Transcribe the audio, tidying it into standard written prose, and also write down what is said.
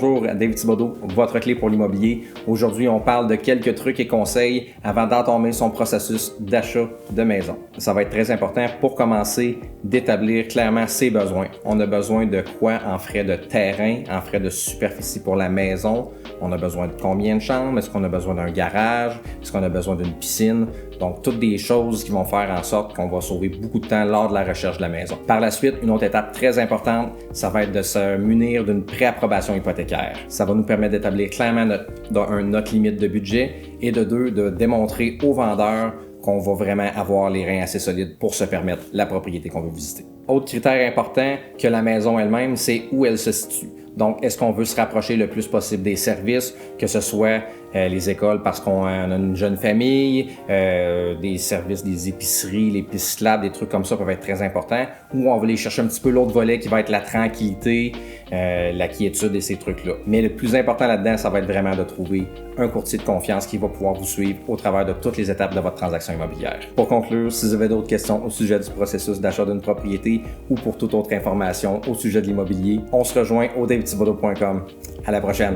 Bonjour, David Thibodeau, votre clé pour l'immobilier. Aujourd'hui, on parle de quelques trucs et conseils avant d'entamer son processus d'achat de maison. Ça va être très important pour commencer d'établir clairement ses besoins. On a besoin de quoi en frais de terrain, en frais de superficie pour la maison? On a besoin de combien de chambres? Est-ce qu'on a besoin d'un garage? Est-ce qu'on a besoin d'une piscine? Donc, toutes des choses qui vont faire en sorte qu'on va sauver beaucoup de temps lors de la recherche de la maison. Par la suite, une autre étape très importante, ça va être de se munir d'une préapprobation hypothécaire. Ça va nous permettre d'établir clairement notre limite de budget et de démontrer aux vendeurs qu'on va vraiment avoir les reins assez solides pour se permettre la propriété qu'on veut visiter. Autre critère important que la maison elle-même, c'est où elle se situe. Donc, est-ce qu'on veut se rapprocher le plus possible des services, que ce soit les écoles parce qu'on a une jeune famille, des services, des épiceries, les pistes cyclables, des trucs comme ça peuvent être très importants, ou on va aller chercher un petit peu l'autre volet qui va être la tranquillité, la quiétude et ces trucs-là. Mais le plus important là-dedans, ça va être vraiment de trouver un courtier de confiance qui va pouvoir vous suivre au travers de toutes les étapes de votre transaction immobilière. Pour conclure, si vous avez d'autres questions au sujet du processus d'achat d'une propriété ou pour toute autre information au sujet de l'immobilier, on se rejoint au davidthibodeau.com. À la prochaine!